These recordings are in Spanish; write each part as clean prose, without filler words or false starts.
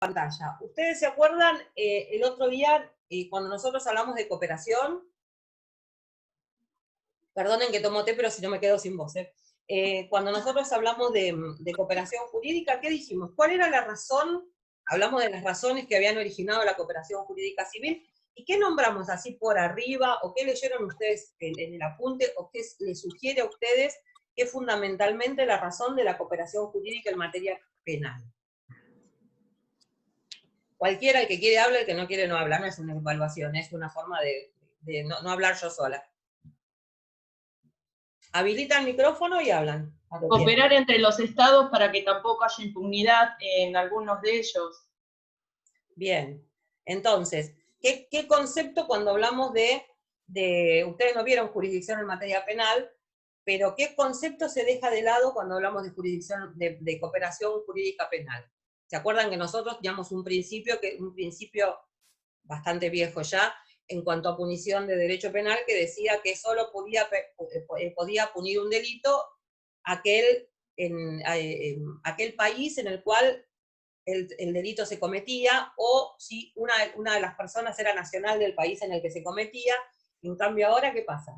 pantalla. ¿Ustedes se acuerdan el otro día, cuando nosotros hablamos de cooperación? Perdonen que tomo té, pero si no me quedo sin voz. Cuando nosotros hablamos de cooperación jurídica, ¿qué dijimos? ¿Cuál era la razón? Hablamos de las razones que habían originado la cooperación jurídica civil, ¿y qué nombramos así por arriba, o qué leyeron ustedes en el apunte, o qué les sugiere a ustedes que es fundamentalmente la razón de la cooperación jurídica en materia penal? Cualquiera, el que quiere habla, el que no quiere no habla, no es una evaluación, es una forma de no hablar yo sola. Habilitan el micrófono y hablan. Cooperar entre los estados para que tampoco haya impunidad en algunos de ellos. Bien, entonces, ¿qué concepto cuando hablamos de, ustedes no vieron jurisdicción en materia penal, pero qué concepto se deja de lado cuando hablamos de jurisdicción, de cooperación jurídica penal? ¿Se acuerdan que nosotros teníamos un principio bastante viejo ya, en cuanto a punición de derecho penal, que decía que solo podía punir un delito aquel país en el cual el delito se cometía, o si una de las personas era nacional del país en el que se cometía. En cambio ahora, ¿qué pasa?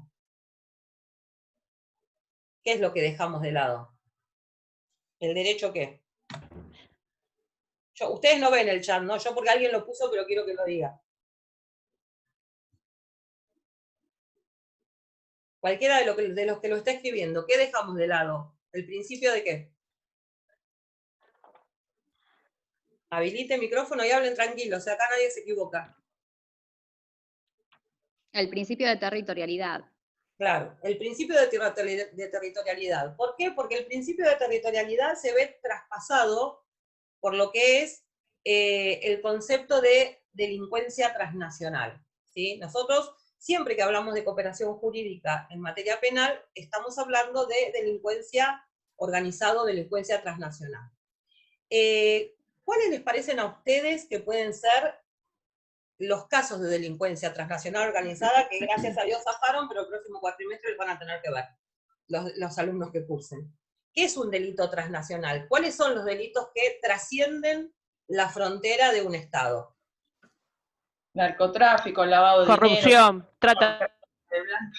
¿Qué es lo que dejamos de lado? ¿El derecho qué? Ustedes no ven el chat, ¿no? Yo porque alguien lo puso, pero quiero que lo diga. Cualquiera de los que lo está escribiendo, ¿qué dejamos de lado? ¿El principio de qué? Habilite el micrófono y hablen tranquilos, acá nadie se equivoca. El principio de territorialidad. Claro, el principio de territorialidad. ¿Por qué? Porque el principio de territorialidad se ve traspasado por lo que es el concepto de delincuencia transnacional, ¿sí? Nosotros, siempre que hablamos de cooperación jurídica en materia penal, estamos hablando de delincuencia organizada, delincuencia transnacional. ¿Cuáles les parecen a ustedes que pueden ser los casos de delincuencia transnacional organizada que gracias a Dios zafaron, pero el próximo cuatrimestre les van a tener que ver los alumnos que cursen? ¿Qué es un delito transnacional? ¿Cuáles son los delitos que trascienden la frontera de un Estado? Narcotráfico, lavado de corrupción, dinero, trata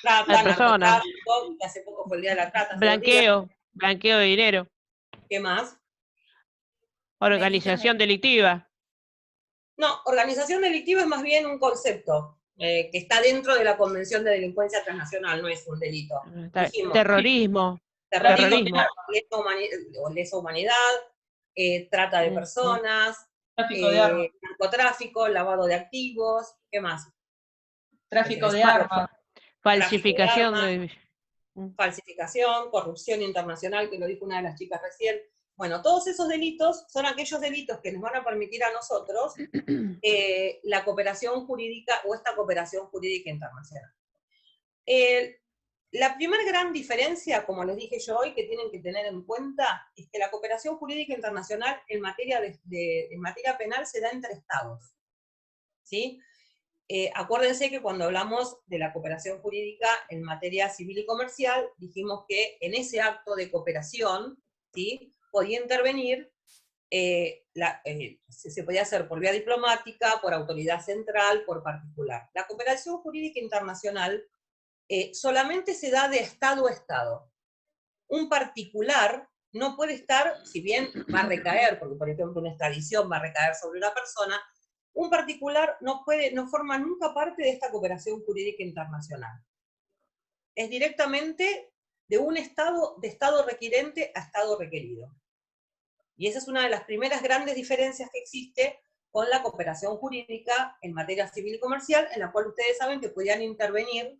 Trata, personas, narcotráfico, que hace poco fue el Día de la Trata. blanqueo de dinero, ¿Qué más? organización delictiva. No, organización delictiva es más bien un concepto que está dentro de la Convención de Delincuencia Transnacional, no es un delito. Dijimos, Terrorismo, lesa humanidad, trata de personas, tráfico de armas, narcotráfico, lavado de activos, ¿qué más? tráfico de armas, falsificación falsificación, corrupción internacional, que lo dijo una de las chicas recién. Bueno, todos esos delitos son aquellos delitos que nos van a permitir a nosotros la cooperación jurídica o esta cooperación jurídica internacional. La primera gran diferencia, como les dije yo hoy, que tienen que tener en cuenta, es que la cooperación jurídica internacional en materia, en materia penal se da entre estados, ¿sí? Acuérdense que cuando hablamos de la cooperación jurídica en materia civil y comercial, dijimos que en ese acto de cooperación, ¿sí?, podía intervenir, se podía hacer por vía diplomática, por autoridad central, por particular. La cooperación jurídica internacional solamente se da de Estado a Estado. Un particular no puede estar, si bien va a recaer, porque por ejemplo una extradición va a recaer sobre una persona, un particular no forma nunca parte de esta cooperación jurídica internacional. Es directamente de un Estado, de Estado requirente a Estado requerido. Y esa es una de las primeras grandes diferencias que existe con la cooperación jurídica en materia civil y comercial, en la cual ustedes saben que podían intervenir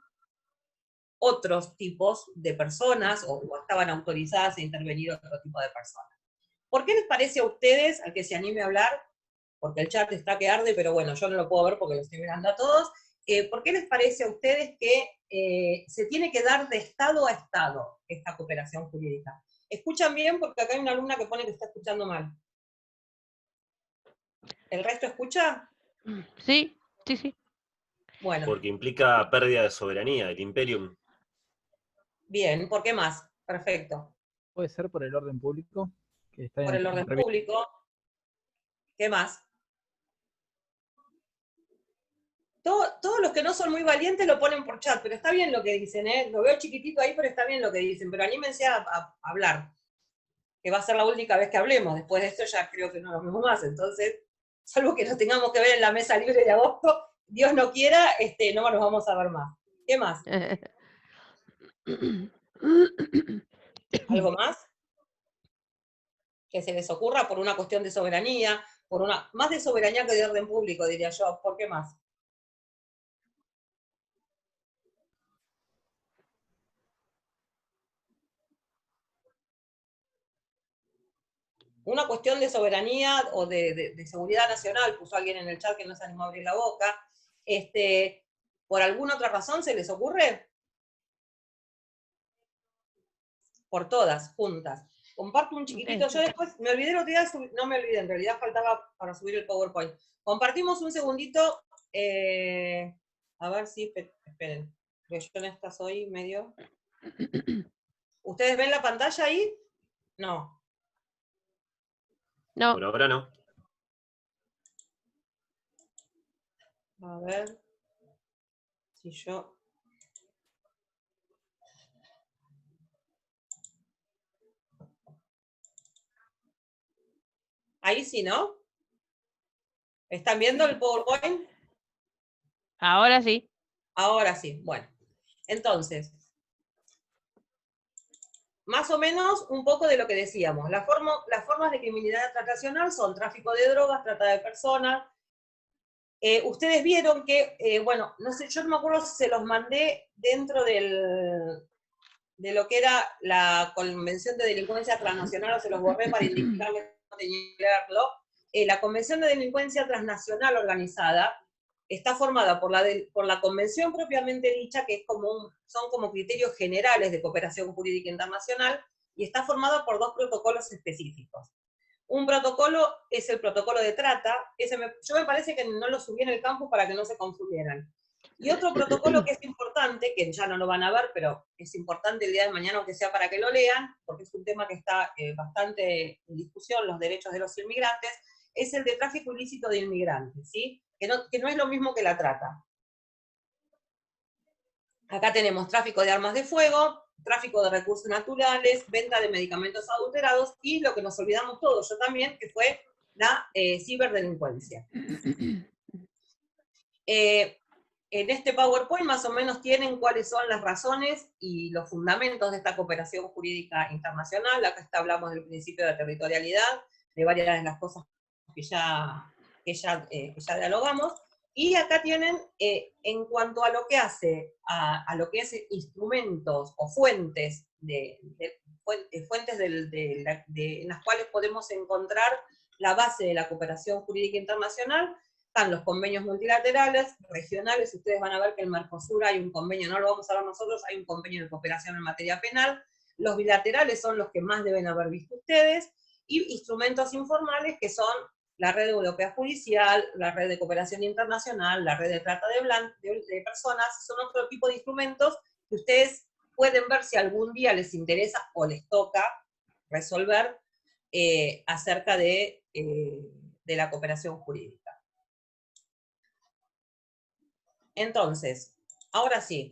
otros tipos de personas, o estaban autorizadas a intervenir otro tipo de personas. ¿Por qué les parece a ustedes, al que se anime a hablar, porque el chat está que arde, pero bueno, yo no lo puedo ver porque lo estoy mirando a todos, ¿por qué les parece a ustedes que se tiene que dar de Estado a Estado esta cooperación jurídica? ¿Escuchan bien? Porque acá hay una alumna que pone que está escuchando mal. ¿El resto escucha? Sí, sí, sí. Bueno. Porque implica pérdida de soberanía, el imperium. Bien, ¿por qué más? Perfecto. Puede ser por el orden público. Que está por el orden público. ¿Qué más? Todos los que no son muy valientes lo ponen por chat, pero está bien lo que dicen, ¿eh? Lo veo chiquitito ahí, pero está bien lo que dicen. Pero anímense a hablar, que va a ser la única vez que hablemos. Después de esto ya creo que no lo vemos más. Entonces, salvo que nos tengamos que ver en la mesa libre de agosto, Dios no quiera, no nos vamos a ver más. ¿Qué más? ¿Algo más? Que se les ocurra por una cuestión de soberanía, más de soberanía que de orden público, diría yo. ¿Por qué más? Una cuestión de soberanía o de seguridad nacional, puso alguien en el chat que no se animó a abrir la boca. ¿Por alguna otra razón se les ocurre? Por todas, juntas. Comparto un chiquitito, yo después, me olvidé el otro día, no me olvidé, en realidad faltaba para subir el PowerPoint. Compartimos un segundito, a ver si, esperen, porque yo en esta soy medio... ¿Ustedes ven la pantalla ahí? No. No. Por ahora no. A ver, si yo... Ahí sí, ¿no? ¿Están viendo el PowerPoint? Ahora sí. Ahora sí, bueno. Entonces, más o menos un poco de lo que decíamos. Las formas de criminalidad transnacional son tráfico de drogas, trata de personas. Ustedes vieron que, bueno, no sé, yo no me acuerdo si se los mandé dentro de lo que era la Convención de Delincuencia Transnacional, o se los borré para indicarles que no tenía que leerlo. La Convención de Delincuencia Transnacional organizada está formada por la Convención propiamente dicha, que son como criterios generales de cooperación jurídica internacional, y está formada por 2 protocolos específicos. Un protocolo es el protocolo de trata, yo me parece que no lo subí en el campus para que no se confundieran. Y otro protocolo que es importante, que ya no lo van a ver, pero es importante el día de mañana, aunque sea para que lo lean, porque es un tema que está bastante en discusión, los derechos de los inmigrantes, es el de tráfico ilícito de inmigrantes, ¿sí? Que no es lo mismo que la trata. Acá tenemos tráfico de armas de fuego, tráfico de recursos naturales, venta de medicamentos adulterados, y lo que nos olvidamos todos, yo también, que fue la ciberdelincuencia. En este PowerPoint más o menos tienen cuáles son las razones y los fundamentos de esta cooperación jurídica internacional. Acá hablamos del principio de territorialidad, de varias de las cosas que ya dialogamos. Y acá tienen, en cuanto a lo que hace, a lo que es instrumentos o fuentes, en las cuales podemos encontrar la base de la cooperación jurídica internacional. Están los convenios multilaterales, regionales. Ustedes van a ver que en Mercosur hay un convenio, no lo vamos a ver nosotros, hay un convenio de cooperación en materia penal. Los bilaterales son los que más deben haber visto ustedes, y instrumentos informales que son la Red Europea Judicial, la Red de Cooperación Internacional, la Red de Trata de Personas. Son otro tipo de instrumentos que ustedes pueden ver si algún día les interesa o les toca resolver acerca de la cooperación jurídica. Entonces, ahora sí.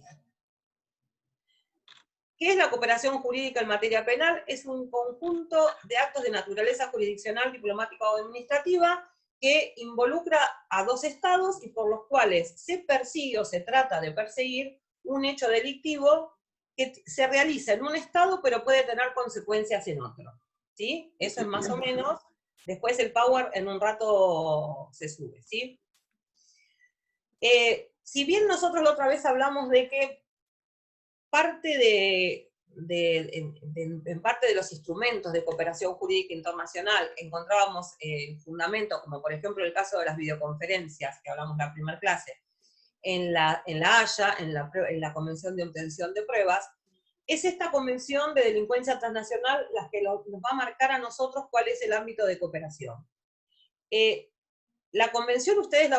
¿Qué es la cooperación jurídica en materia penal? Es un conjunto de actos de naturaleza jurisdiccional, diplomática o administrativa que involucra a 2 estados y por los cuales se persigue o se trata de perseguir un hecho delictivo que se realiza en un estado pero puede tener consecuencias en otro. ¿Sí? Eso es más o menos. Después el Power en un rato se sube, ¿sí? Si bien nosotros la otra vez hablamos de que en parte de los instrumentos de cooperación jurídica internacional encontrábamos fundamentos, como por ejemplo el caso de las videoconferencias, que hablamos en la primera clase, en la Haya, en la Convención de Obtención de Pruebas. Es esta Convención de Delincuencia Transnacional la que nos va a marcar a nosotros cuál es el ámbito de cooperación. La convención ustedes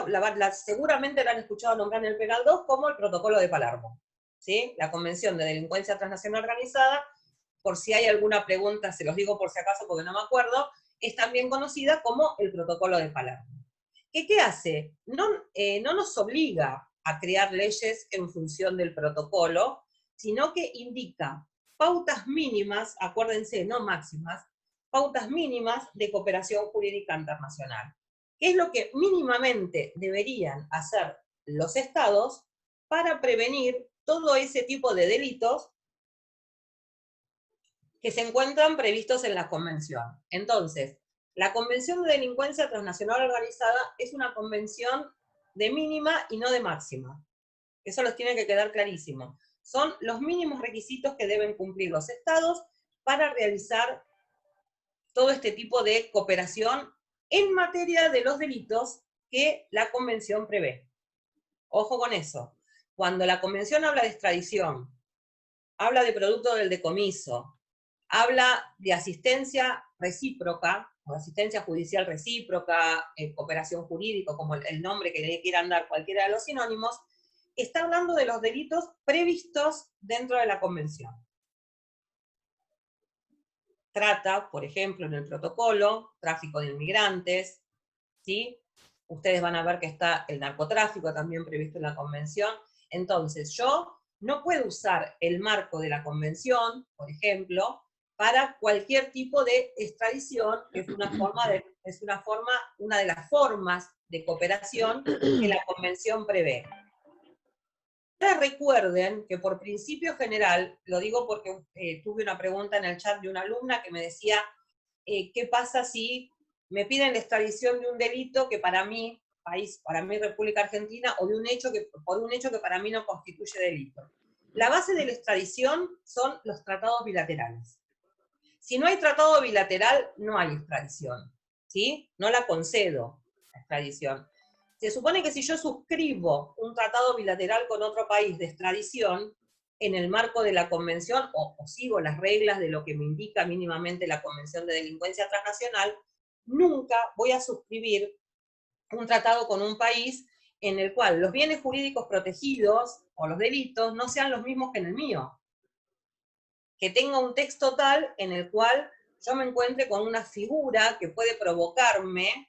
seguramente la han escuchado nombrar en el Penal 2 como el Protocolo de Palermo. ¿Sí? La Convención de Delincuencia Transnacional Organizada, por si hay alguna pregunta, se los digo por si acaso porque no me acuerdo, es también conocida como el Protocolo de Palermo. ¿Qué hace? No nos obliga a crear leyes en función del protocolo, sino que indica pautas mínimas, acuérdense, no máximas, pautas mínimas de cooperación jurídica internacional. ¿Qué es lo que mínimamente deberían hacer los estados para prevenir todo ese tipo de delitos que se encuentran previstos en la convención? Entonces, la Convención de Delincuencia Transnacional Organizada es una convención de mínima y no de máxima. Eso les tiene que quedar clarísimo. Son los mínimos requisitos que deben cumplir los estados para realizar todo este tipo de cooperación en materia de los delitos que la convención prevé. Ojo con eso. Cuando la convención habla de extradición, habla de producto del decomiso, habla de asistencia recíproca, o asistencia judicial recíproca, cooperación jurídica, como el nombre que le quieran dar cualquiera de los sinónimos, está hablando de los delitos previstos dentro de la convención. Trata, por ejemplo, en el protocolo, tráfico de inmigrantes, ¿sí? Ustedes van a ver que está el narcotráfico también previsto en la convención. Entonces, yo no puedo usar el marco de la convención, por ejemplo, para cualquier tipo de extradición, que es una de las formas de cooperación que la convención prevé. Recuerden que por principio general, lo digo porque tuve una pregunta en el chat de una alumna que me decía, ¿qué pasa si me piden la extradición de un delito que para mí, para mí República Argentina, o de por un hecho que para mí no constituye delito? La base de la extradición son los tratados bilaterales. Si no hay tratado bilateral, no hay extradición, ¿sí? No la concedo, la extradición. Se supone que si yo suscribo un tratado bilateral con otro país de extradición, en el marco de la convención, o sigo las reglas de lo que me indica mínimamente la Convención de Delincuencia Transnacional, nunca voy a suscribir un tratado con un país en el cual los bienes jurídicos protegidos, o los delitos, no sean los mismos que en el mío. Que tenga un texto tal en el cual yo me encuentre con una figura que puede provocarme,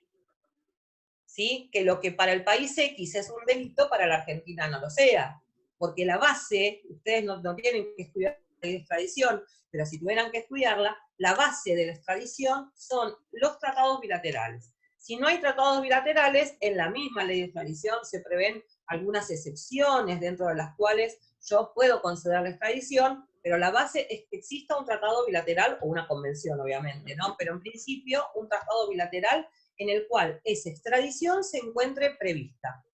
¿sí?, que lo que para el país X es un delito, para la Argentina no lo sea. Porque la base, ustedes no tienen que estudiar la extradición, pero si tuvieran que estudiarla, la base de la extradición son los tratados bilaterales. Si no hay tratados bilaterales, en la misma ley de extradición se prevén algunas excepciones dentro de las cuales yo puedo conceder la extradición, pero la base es que exista un tratado bilateral, o una convención obviamente, ¿no? Pero en principio un tratado bilateral en el cual esa extradición se encuentre prevista.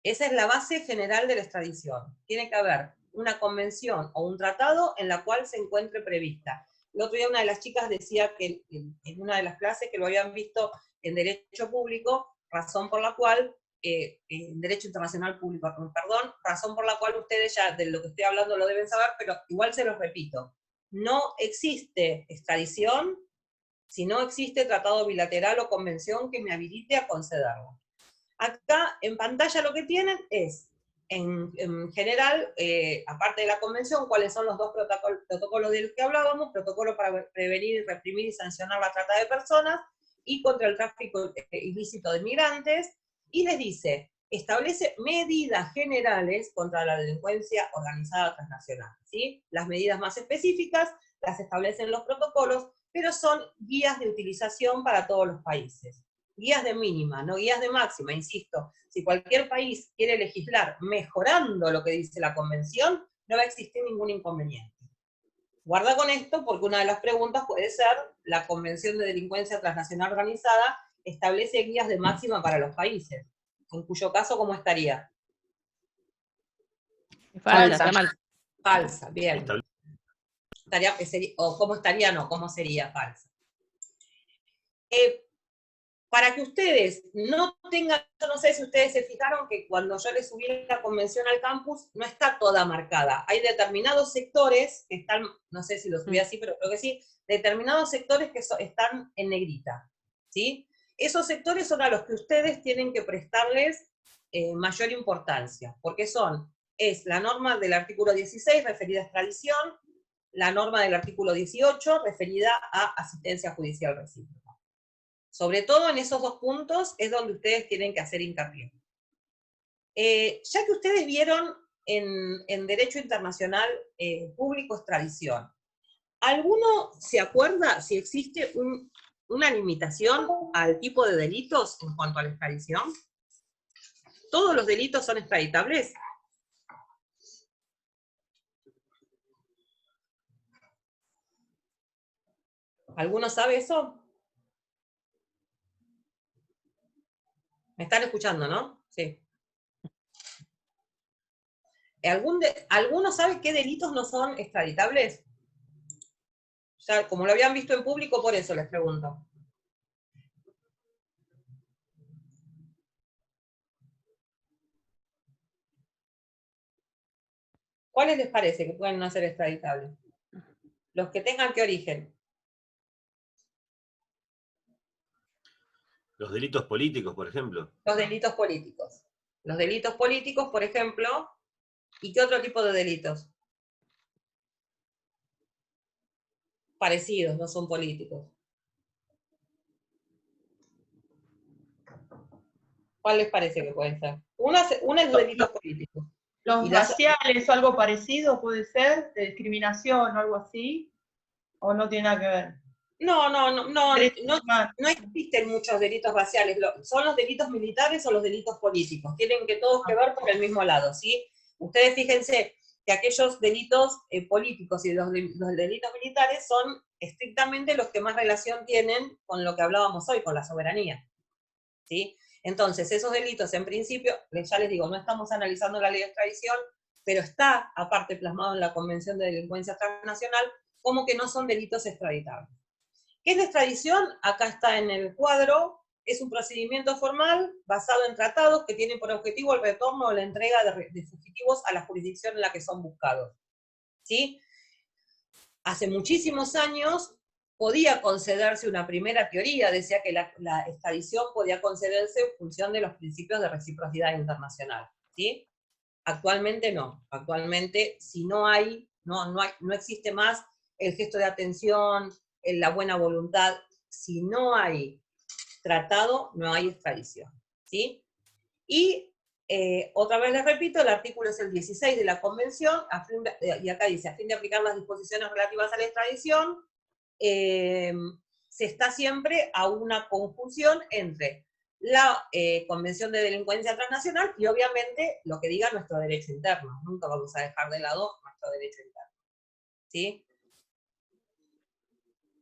Esa es la base general de la extradición. Tiene que haber una convención o un tratado en la cual se encuentre prevista. El otro día una de las chicas decía que en una de las clases que lo habían visto en Derecho Público, razón por la cual, en Derecho Internacional Público, perdón, razón por la cual ustedes ya de lo que estoy hablando lo deben saber, pero igual se los repito. No existe extradición si no existe tratado bilateral o convención que me habilite a concederlo. Acá en pantalla lo que tienen es, en general, aparte de la convención, cuáles son los dos protocolos de los que hablábamos: protocolo para prevenir, reprimir y sancionar la trata de personas, y contra el tráfico ilícito de migrantes, y les dice, establece medidas generales contra la delincuencia organizada transnacional, ¿sí? Las medidas más específicas las establecen los protocolos, pero son guías de utilización para todos los países. Guías de mínima, no guías de máxima, insisto. Si cualquier país quiere legislar mejorando lo que dice la convención, no va a existir ningún inconveniente. Guarda con esto, porque una de las preguntas puede ser, la Convención de Delincuencia Transnacional Organizada establece guías de máxima para los países, en cuyo caso, ¿cómo estaría? Falsa, está mal. Falsa, bien. O ¿cómo estaría? No, ¿cómo sería? Falsa. Para que ustedes no tengan, yo no sé si ustedes se fijaron que cuando yo les subí la convención al campus, no está toda marcada. Hay determinados sectores que están, no sé si lo subí así, pero creo que sí, determinados sectores que están en negrita, ¿sí? Esos sectores son a los que ustedes tienen que prestarles mayor importancia, porque es la norma del artículo 16 referida a extradición, la norma del artículo 18 referida a asistencia judicial recíproca. Sobre todo en esos dos puntos es donde ustedes tienen que hacer hincapié. Ya que ustedes vieron en Derecho Internacional Público extradición, ¿alguno se acuerda si existe una limitación al tipo de delitos en cuanto a la extradición? ¿Todos los delitos son extraditables? ¿Alguno sabe eso? ¿Me están escuchando, no? Sí. ¿Alguno sabe qué delitos no son extraditables? Ya, como lo habían visto en público, por eso les pregunto. ¿Cuáles les parece que pueden no ser extraditables? Los que tengan qué origen. Los delitos políticos, por ejemplo. Los delitos políticos. Los delitos políticos, por ejemplo, ¿y qué otro tipo de delitos? Parecidos, no son políticos. ¿Cuál les parece que pueden ser? Una es los delitos políticos. Los raciales, algo parecido puede ser, de discriminación o algo así, o no tiene nada que ver. No existen muchos delitos raciales, son los delitos militares o los delitos políticos, tienen que todos que ver por el mismo lado, ¿sí? Ustedes fíjense que aquellos delitos políticos y los delitos militares son estrictamente los que más relación tienen con lo que hablábamos hoy, con la soberanía, ¿sí? Entonces, esos delitos, en principio, ya les digo, no estamos analizando la ley de extradición, pero está, aparte, plasmado en la Convención de Delincuencia Transnacional, como que no son delitos extraditables. ¿Qué es la extradición? Acá está en el cuadro. Es un procedimiento formal basado en tratados que tienen por objetivo el retorno o la entrega de fugitivos a la jurisdicción en la que son buscados. ¿Sí? Hace muchísimos años podía concederse una primera teoría, decía que la extradición podía concederse en función de los principios de reciprocidad internacional. ¿Sí? Actualmente no. Actualmente, si no existe más el gesto de atención, la buena voluntad, si no hay tratado, no hay extradición, ¿sí? Y otra vez les repito, el artículo es el 16 de la Convención, y acá dice, a fin de aplicar las disposiciones relativas a la extradición, se está siempre a una conjunción entre la Convención de Delincuencia Transnacional y obviamente lo que diga nuestro derecho interno. Nunca vamos a dejar de lado nuestro derecho interno, ¿sí?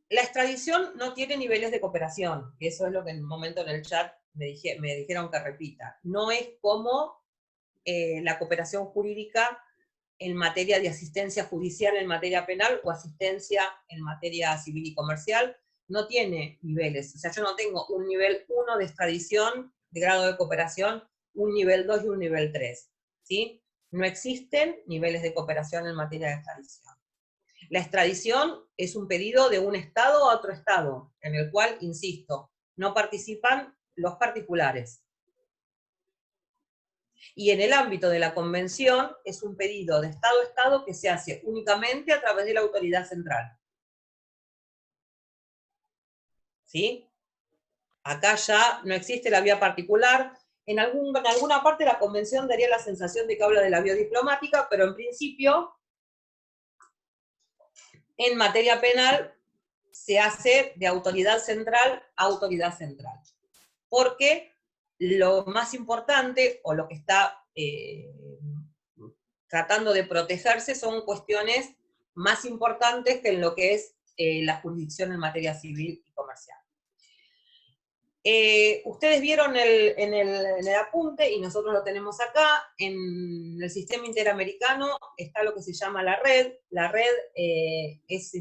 La extradición no tiene niveles de cooperación, que eso es lo que en un momento en el chat me dijeron que repita. No es como la cooperación jurídica en materia de asistencia judicial en materia penal o asistencia en materia civil y comercial, no tiene niveles. O sea, yo no tengo un nivel 1 de extradición, de grado de cooperación, un nivel 2 y un nivel 3, ¿sí? No existen niveles de cooperación en materia de extradición. La extradición es un pedido de un Estado a otro Estado, en el cual, insisto, no participan los particulares. Y en el ámbito de la Convención es un pedido de Estado a Estado que se hace únicamente a través de la autoridad central. ¿Sí? Acá ya no existe la vía particular. En alguna parte la Convención daría la sensación de que habla de la vía diplomática, pero en principio en materia penal se hace de autoridad central a autoridad central. Porque lo más importante, o lo que está tratando de protegerse, son cuestiones más importantes que en lo que es la jurisdicción en materia civil y comercial. Ustedes vieron en el apunte, y nosotros lo tenemos acá, en el sistema interamericano está lo que se llama la red. La red es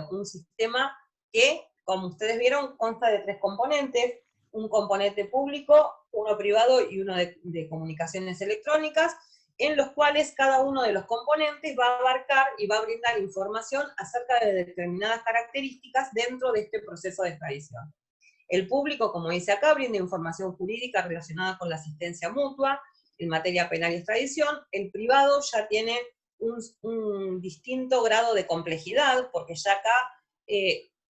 un sistema que, como ustedes vieron, consta de 3 componentes, un componente público, uno privado y uno de comunicaciones electrónicas, en los cuales cada uno de los componentes va a abarcar y va a brindar información acerca de determinadas características dentro de este proceso de extradición. El público, como dice acá, brinda información jurídica relacionada con la asistencia mutua en materia penal y extradición. El privado ya tiene un distinto grado de complejidad, porque ya acá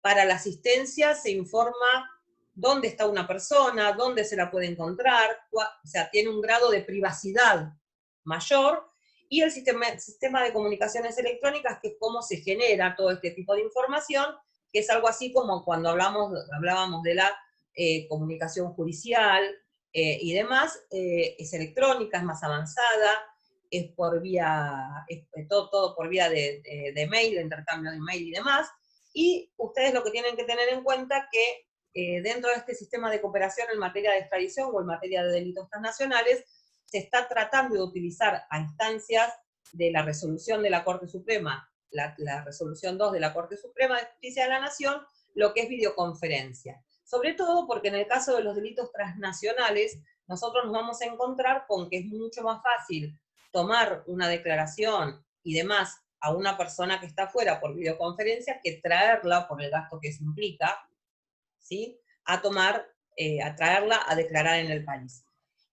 para la asistencia se informa dónde está una persona, dónde se la puede encontrar, o sea, tiene un grado de privacidad mayor, y el sistema de comunicaciones electrónicas, que es cómo se genera todo este tipo de información, que es algo así como cuando hablábamos de la comunicación judicial y demás, es electrónica, es más avanzada, es por vía, todo por vía de mail, de intercambio de mail y demás, y ustedes lo que tienen que tener en cuenta que dentro de este sistema de cooperación en materia de extradición o en materia de delitos transnacionales, se está tratando de utilizar a instancias de la resolución de la Corte Suprema, la resolución 2 de la Corte Suprema de Justicia de la Nación, lo que es videoconferencia. Sobre todo porque en el caso de los delitos transnacionales, nosotros nos vamos a encontrar con que es mucho más fácil tomar una declaración y demás a una persona que está afuera por videoconferencia que traerla por el gasto que eso implica, ¿sí? A traerla a declarar en el país.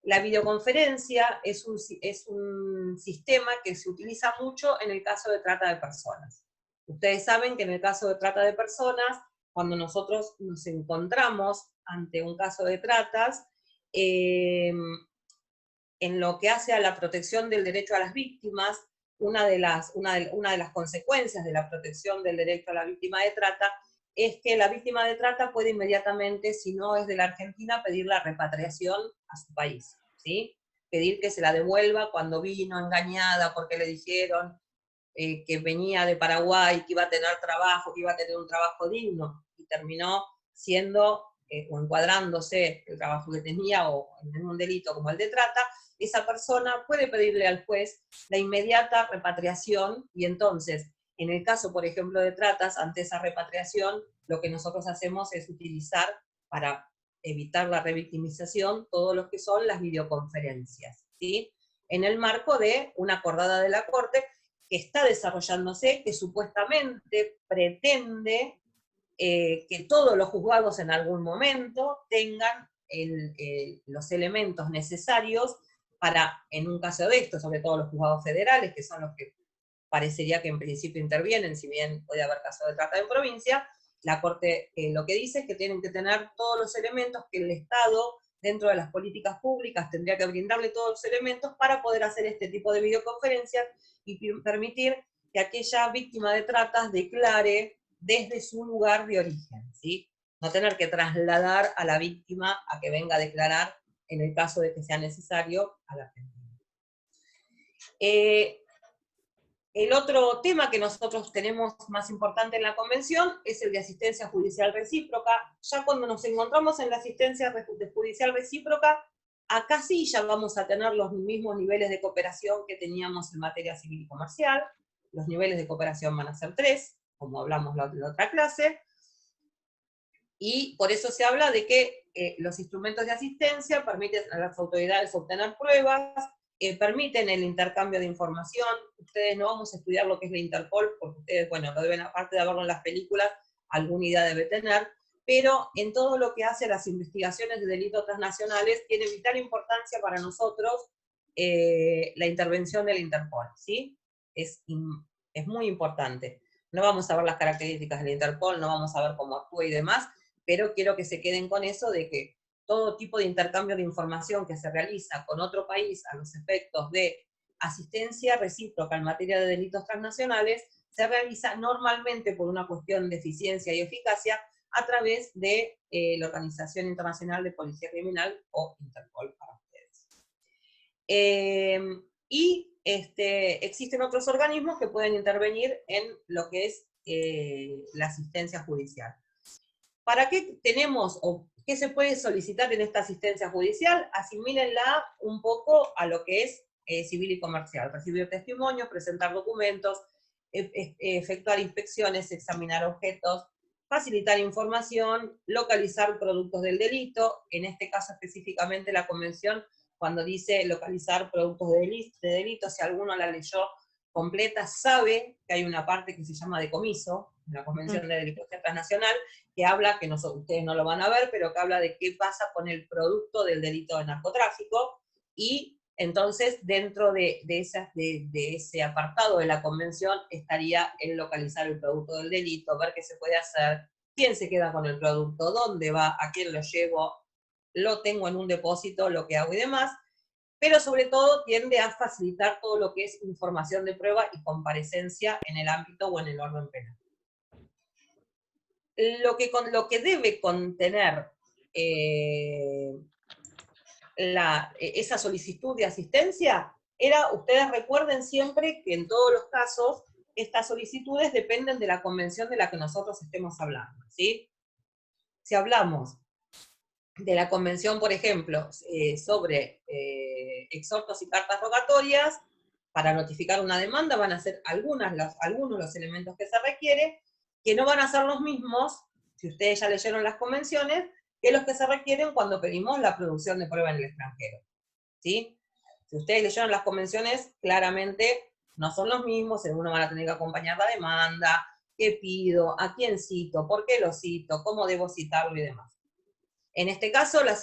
La videoconferencia es un sistema que se utiliza mucho en el caso de trata de personas. Ustedes saben que en el caso de trata de personas, cuando nosotros nos encontramos ante un caso de tratas, en lo que hace a la protección del derecho a las víctimas, una de las consecuencias de la protección del derecho a la víctima de trata es que la víctima de trata puede inmediatamente, si no es de la Argentina, pedir la repatriación a su país, ¿sí? Pedir que se la devuelva cuando vino engañada porque le dijeron que venía de Paraguay, que iba a tener trabajo, que iba a tener un trabajo digno, y terminó siendo o encuadrándose el trabajo que tenía o en un delito como el de trata. Esa persona puede pedirle al juez la inmediata repatriación, y entonces, en el caso, por ejemplo, de tratas, ante esa repatriación, lo que nosotros hacemos es utilizar, para evitar la revictimización, todo lo que son las videoconferencias, ¿sí? En el marco de una acordada de la Corte que está desarrollándose, que supuestamente pretende que todos los juzgados en algún momento tengan los elementos necesarios para, en un caso de esto, sobre todo los juzgados federales, que son los que parecería que en principio intervienen, si bien puede haber casos de trata en provincia, la Corte lo que dice es que tienen que tener todos los elementos que el Estado, dentro de las políticas públicas, tendría que brindarle todos los elementos para poder hacer este tipo de videoconferencias y permitir que aquella víctima de tratas declare desde su lugar de origen, ¿sí? No tener que trasladar a la víctima a que venga a declarar en el caso de que sea necesario a la Argentina. El otro tema que nosotros tenemos más importante en la Convención es el de asistencia judicial recíproca. Ya cuando nos encontramos en la asistencia judicial recíproca, acá sí ya vamos a tener los mismos niveles de cooperación que teníamos en materia civil y comercial. Los niveles de cooperación van a ser 3, como hablamos en la otra clase, y por eso se habla de que los instrumentos de asistencia permiten a las autoridades obtener pruebas, permiten el intercambio de información. Ustedes no vamos a estudiar lo que es la Interpol, porque ustedes, bueno, lo deben, aparte de verlo en las películas, alguna idea debe tener, pero en todo lo que hace a las investigaciones de delitos transnacionales, tiene vital importancia para nosotros la intervención de la Interpol, ¿sí? Es muy importante. No vamos a ver las características de la Interpol, no vamos a ver cómo actúa y demás, pero quiero que se queden con eso de que todo tipo de intercambio de información que se realiza con otro país a los efectos de asistencia recíproca en materia de delitos transnacionales se realiza normalmente por una cuestión de eficiencia y eficacia a través de la Organización Internacional de Policía Criminal, o Interpol para ustedes. Existen otros organismos que pueden intervenir en lo que es la asistencia judicial. ¿Para qué tenemos o qué se puede solicitar en esta asistencia judicial? Asimílenla un poco a lo que es civil y comercial. Recibir testimonios, presentar documentos, efectuar inspecciones, examinar objetos, facilitar información, localizar productos del delito. En este caso específicamente la Convención, cuando dice localizar productos de delito, si alguno la leyó completa, sabe que hay una parte que se llama decomiso, en la Convención de Delincuencia Transnacional, que habla, que ustedes no lo van a ver, pero que habla de qué pasa con el producto del delito de narcotráfico, y entonces dentro de ese apartado de la Convención estaría el localizar el producto del delito, ver qué se puede hacer, quién se queda con el producto, dónde va, a quién lo llevo, lo tengo en un depósito, lo que hago y demás, pero sobre todo tiende a facilitar todo lo que es información de prueba y comparecencia en el ámbito o en el orden penal. Lo que debe contener esa solicitud de asistencia ustedes recuerden siempre que en todos los casos estas solicitudes dependen de la convención de la que nosotros estemos hablando, ¿sí? Si hablamos de la convención, por ejemplo, sobre exhortos y cartas rogatorias, para notificar una demanda van a ser algunos los elementos que se requieren, que no van a ser los mismos, si ustedes ya leyeron las convenciones, que los que se requieren cuando pedimos la producción de prueba en el extranjero, ¿sí? Si ustedes leyeron las convenciones, claramente no son los mismos, en uno van a tener que acompañar la demanda, qué pido, a quién cito, por qué lo cito, cómo debo citarlo y demás. En este caso, la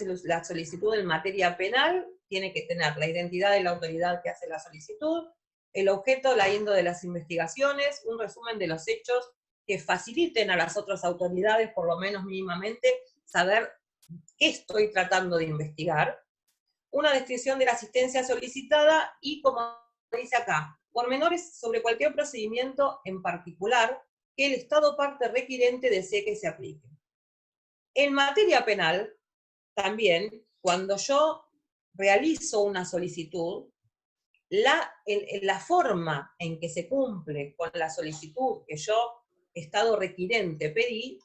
solicitud en materia penal tiene que tener la identidad de la autoridad que hace la solicitud, el objeto, la índole de las investigaciones, un resumen de los hechos que faciliten a las otras autoridades, por lo menos mínimamente, saber qué estoy tratando de investigar, una descripción de la asistencia solicitada y, como dice acá, pormenores sobre cualquier procedimiento en particular que el Estado parte requirente desee que se aplique. En materia penal, también, cuando yo realizo una solicitud, la forma en que se cumple con la solicitud que yo, Estado requirente, pedí,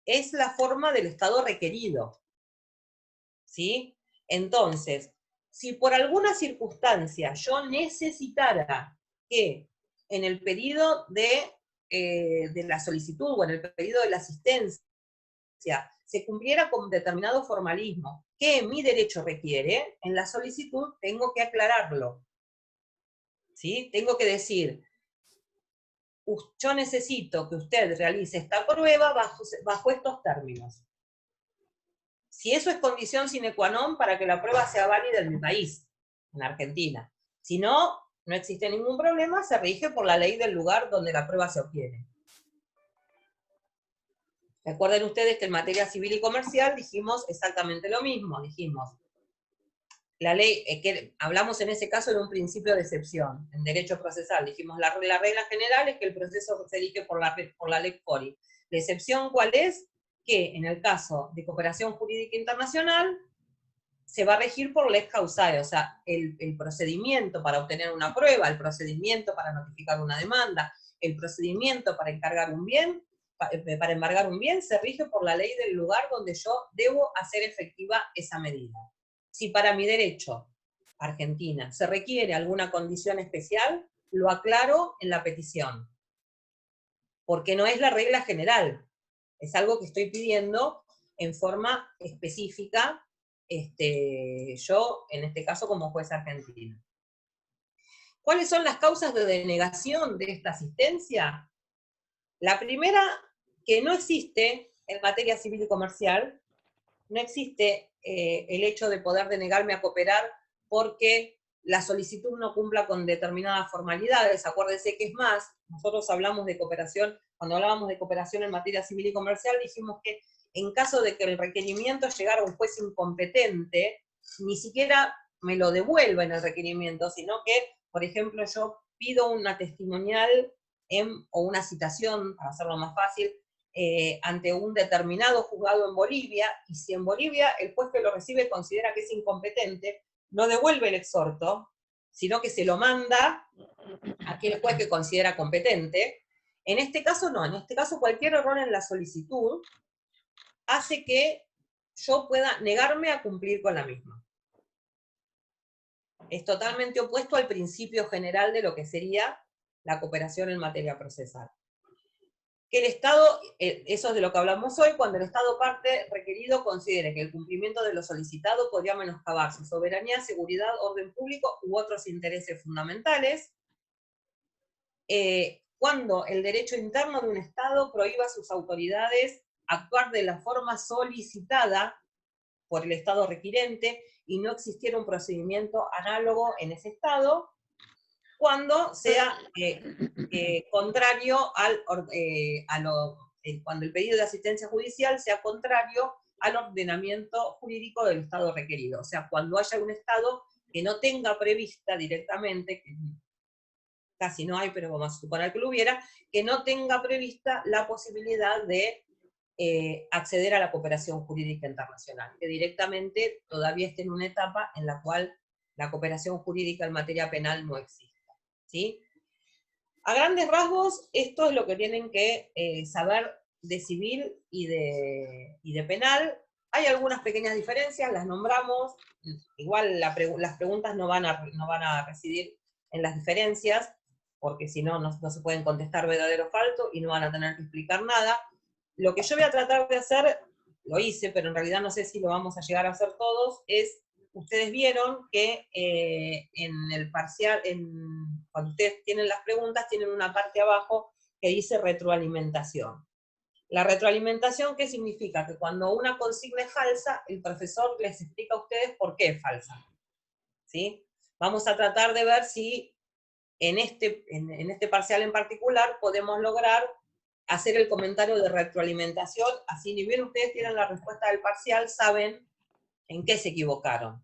es la forma del Estado requerido, ¿sí? Entonces, si por alguna circunstancia yo necesitara que en el pedido de la solicitud o en el pedido de la asistencia se cumpliera con determinado formalismo que mi derecho requiere, en la solicitud tengo que aclararlo, ¿sí? Tengo que decir, yo necesito que usted realice esta prueba bajo estos términos. Si eso es condición sine qua non para que la prueba sea válida en mi país, en Argentina. Si no, no existe ningún problema, se rige por la ley del lugar donde la prueba se obtiene. Recuerden ustedes que en materia civil y comercial dijimos exactamente lo mismo, dijimos, la ley, que hablamos en ese caso de un principio de excepción, en derecho procesal, dijimos la regla general es que el proceso se rige por la ley FORI. La excepción, ¿cuál es? Que en el caso de cooperación jurídica internacional, se va a regir por lex causae, o sea, el procedimiento para obtener una prueba, el procedimiento para notificar una demanda, el procedimiento para embargar un bien, se rige por la ley del lugar donde yo debo hacer efectiva esa medida. Si para mi derecho, Argentina, se requiere alguna condición especial, lo aclaro en la petición, porque no es la regla general, es algo que estoy pidiendo en forma específica, yo, en este caso, como juez argentino. ¿Cuáles son las causas de denegación de esta asistencia? La primera, que no existe en materia civil y comercial, no existe el hecho de poder denegarme a cooperar porque la solicitud no cumpla con determinadas formalidades. Acuérdense que es más, nosotros hablamos de cooperación, cuando hablábamos de cooperación en materia civil y comercial, dijimos que en caso de que el requerimiento llegara a un juez incompetente, ni siquiera me lo devuelva en el requerimiento, sino que, por ejemplo, yo pido una testimonial o una citación, para hacerlo más fácil, ante un determinado juzgado en Bolivia, y si en Bolivia el juez que lo recibe considera que es incompetente, no devuelve el exhorto, sino que se lo manda a aquel juez que considera competente. En este caso no, en este caso cualquier error en la solicitud hace que yo pueda negarme a cumplir con la misma. Es totalmente opuesto al principio general de lo que sería la cooperación en materia procesal. Que el Estado, eso es de lo que hablamos hoy, cuando el Estado parte requerido considere que el cumplimiento de lo solicitado podría menoscabar su soberanía, seguridad, orden público u otros intereses fundamentales, cuando el derecho interno de un Estado prohíba a sus autoridades actuar de la forma solicitada por el Estado requirente y no existiera un procedimiento análogo en ese Estado, cuando sea contrario a lo cuando el pedido de asistencia judicial sea contrario al ordenamiento jurídico del Estado requerido. O sea, cuando haya un Estado que no tenga prevista directamente, que casi no hay, pero vamos a suponer que lo hubiera, que no tenga prevista la posibilidad de acceder a la cooperación jurídica internacional, que directamente todavía esté en una etapa en la cual la cooperación jurídica en materia penal no exista, ¿sí? A grandes rasgos, esto es lo que tienen que saber de civil y de penal. Hay algunas pequeñas diferencias, las nombramos, igual las preguntas no van a residir en las diferencias, porque si no, no se pueden contestar verdadero o falso y no van a tener que explicar nada. Lo que yo voy a tratar de hacer, lo hice, pero en realidad no sé si lo vamos a llegar a hacer todos, es, ustedes vieron que en el parcial, cuando ustedes tienen las preguntas, tienen una parte abajo que dice retroalimentación. La retroalimentación, ¿qué significa? Que cuando una consigna es falsa, el profesor les explica a ustedes por qué es falsa, ¿sí? Vamos a tratar de ver si en este parcial en particular podemos lograr hacer el comentario de retroalimentación, así ni bien ustedes tienen la respuesta del parcial, saben en qué se equivocaron,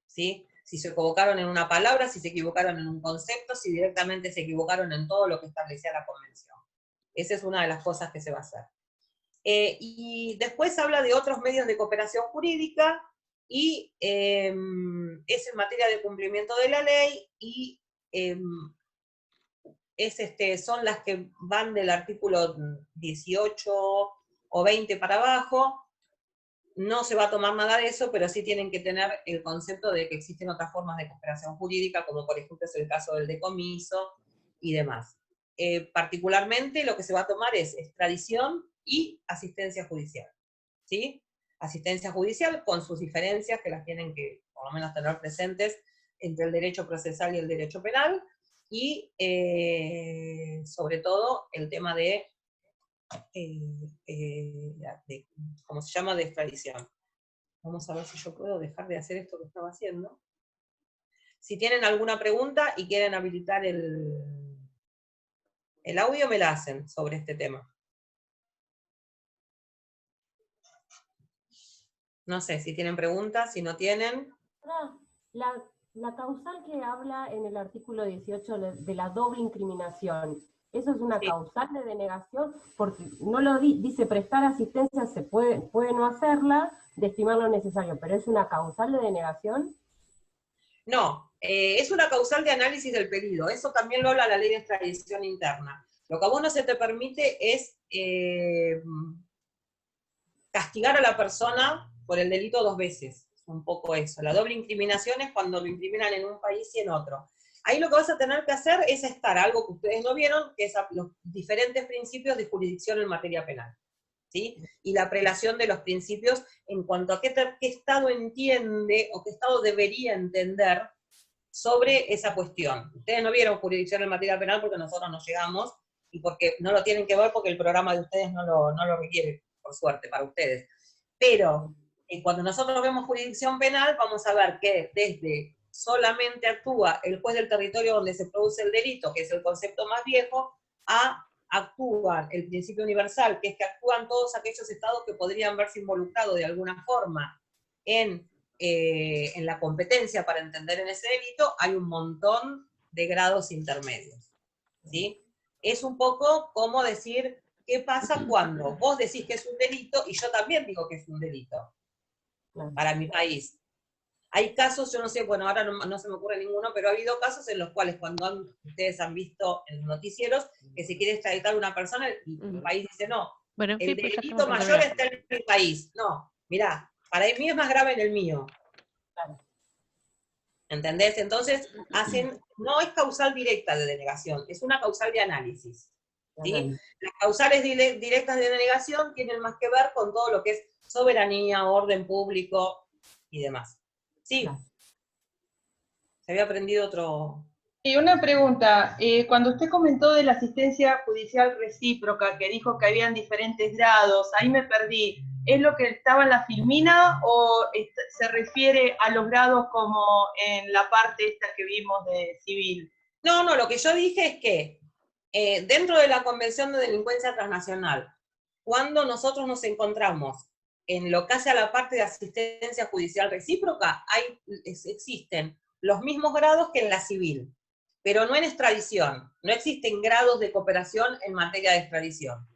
¿sí? Si se equivocaron en una palabra, si se equivocaron en un concepto, si directamente se equivocaron en todo lo que establecía la convención. Esa es una de las cosas que se va a hacer. Y después habla de otros medios de cooperación jurídica, y es en materia de cumplimiento de la ley, y son las que van del artículo 18 o 20 para abajo. No se va a tomar nada de eso, pero sí tienen que tener el concepto de que existen otras formas de cooperación jurídica, como por ejemplo es el caso del decomiso y demás. Particularmente lo que se va a tomar es extradición y asistencia judicial, ¿sí? Asistencia judicial con sus diferencias, que las tienen que por lo menos tener presentes, entre el derecho procesal y el derecho penal, y sobre todo el tema de ¿cómo se llama?, de extradición. Vamos a ver si yo puedo dejar de hacer esto que estaba haciendo. Si tienen alguna pregunta y quieren habilitar el audio, me la hacen sobre este tema. No sé si tienen preguntas, si no tienen. La causal que habla en el artículo 18 de la doble incriminación, ¿eso es una causal de denegación? Porque no lo dice prestar asistencia, se puede no hacerla, de estimar lo necesario, pero ¿es una causal de denegación? No, es una causal de análisis del pedido, eso también lo habla la ley de extradición interna. Lo que a vos no se te permite es castigar a la persona por el delito 2 veces, es un poco eso. La doble incriminación es cuando lo incriminan en un país y en otro. Ahí lo que vas a tener que hacer es estar algo que ustedes no vieron, que es los diferentes principios de jurisdicción en materia penal, ¿sí? Y la prelación de los principios en cuanto a qué Estado entiende o qué Estado debería entender sobre esa cuestión. Ustedes no vieron jurisdicción en materia penal porque nosotros no llegamos, y porque no lo tienen que ver porque el programa de ustedes no lo requiere, por suerte, para ustedes. Pero cuando nosotros vemos jurisdicción penal, vamos a ver que desde solamente actúa el juez del territorio donde se produce el delito, que es el concepto más viejo, a actúa el principio universal, que es que actúan todos aquellos estados que podrían verse involucrados de alguna forma en la competencia para entender en ese delito. Hay un montón de grados intermedios, ¿sí? Es un poco como decir, ¿qué pasa cuando vos decís que es un delito y yo también digo que es un delito para mi país? Hay casos, yo no sé, bueno, ahora no se me ocurre ninguno, pero ha habido casos en los cuales cuando ustedes han visto en los noticieros que se quiere extraditar a una persona y el país dice, no, Bueno, el sí, pues ya delito estamos mayor terminando. está en mi país. No, mirá, para mí es más grave en el mío. ¿Entendés? Entonces, no es causal directa de denegación, es una causal de análisis, ¿sí? Las causales directas de denegación tienen más que ver con todo lo que es soberanía, orden público y demás. Sí. Se había aprendido otro... Y una pregunta, cuando usted comentó de la asistencia judicial recíproca, que dijo que habían diferentes grados, ahí me perdí. ¿Es lo que estaba en la filmina o se refiere a los grados como en la parte esta que vimos de civil? No, lo que yo dije es que dentro de la Convención de Delincuencia Transnacional, cuando nosotros nos encontramos en lo que hace a la parte de asistencia judicial recíproca, existen los mismos grados que en la civil, pero no en extradición. No existen grados de cooperación en materia de extradición.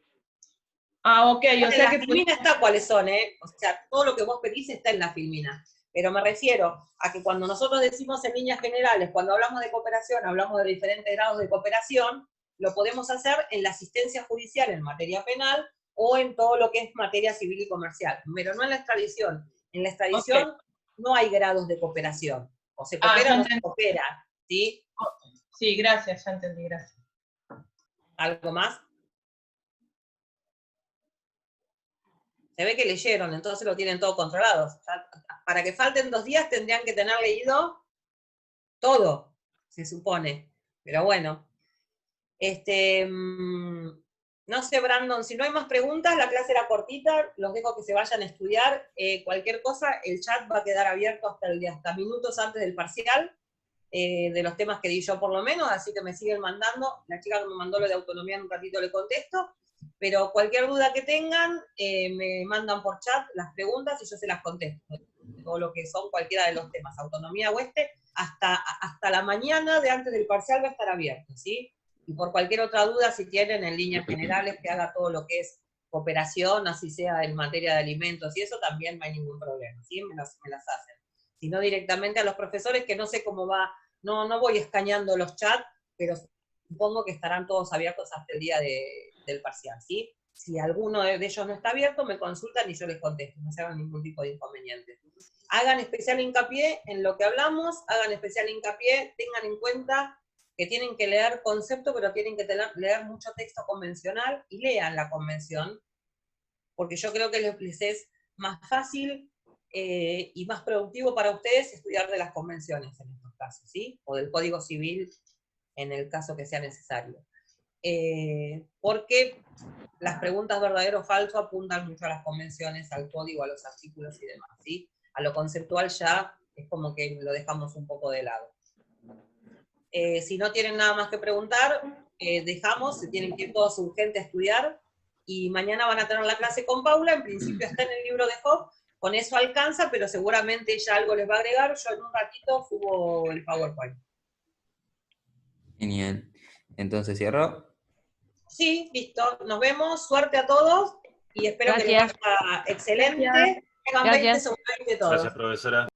Ah, ok, o sea que... En la filmina está cuáles son, o sea, todo lo que vos pedís está en la filmina. Pero me refiero a que cuando nosotros decimos en líneas generales, cuando hablamos de cooperación, hablamos de diferentes grados de cooperación, lo podemos hacer en la asistencia judicial en materia penal o en todo lo que es materia civil y comercial, pero no en la extradición. En la extradición no hay grados de cooperación. O se coopera o no se coopera, ¿sí? Sí, gracias, ya entendí, gracias. ¿Algo más? Se ve que leyeron, entonces lo tienen todo controlado. Para que falten 2 días tendrían que tener leído todo, se supone. Pero bueno. No sé, Brandon, si no hay más preguntas, la clase era cortita, los dejo que se vayan a estudiar. Cualquier cosa, el chat va a quedar abierto hasta minutos antes del parcial, de los temas que di yo por lo menos, así que me siguen mandando. La chica que me mandó lo de autonomía en un ratito le contesto, pero cualquier duda que tengan, me mandan por chat las preguntas y yo se las contesto. Todo lo que son cualquiera de los temas, autonomía o hasta la mañana de antes del parcial va a estar abierto, ¿sí? Y por cualquier otra duda, si tienen en líneas generales que haga todo lo que es cooperación, así sea en materia de alimentos y eso, también no hay ningún problema, ¿sí? Me las hacen. Si no, directamente a los profesores, que no sé cómo va, no voy escaneando los chats, pero supongo que estarán todos abiertos hasta el día del parcial, ¿sí? Si alguno de ellos no está abierto, me consultan y yo les contesto, no se hagan ningún tipo de inconveniente. Hagan especial hincapié en lo que hablamos, hagan especial hincapié, tengan en cuenta que tienen que leer concepto, pero tienen que leer mucho texto convencional, y lean la convención, porque yo creo que les es más fácil y más productivo para ustedes estudiar de las convenciones en estos casos, ¿sí? O del Código Civil en el caso que sea necesario. Porque las preguntas verdadero o falso apuntan mucho a las convenciones, al código, a los artículos y demás, ¿sí? A lo conceptual ya es como que lo dejamos un poco de lado. Si no tienen nada más que preguntar, dejamos, se tienen que ir todos urgentes a estudiar, y mañana van a tener la clase con Paula, en principio está en el libro de Job, con eso alcanza, pero seguramente ella algo les va a agregar, yo en un ratito subo el PowerPoint. Genial. Entonces, ¿cierro? Sí, listo, nos vemos, suerte a todos, y espero que les vaya excelente. Hagan 20 sobre 20 todos. Gracias, profesora.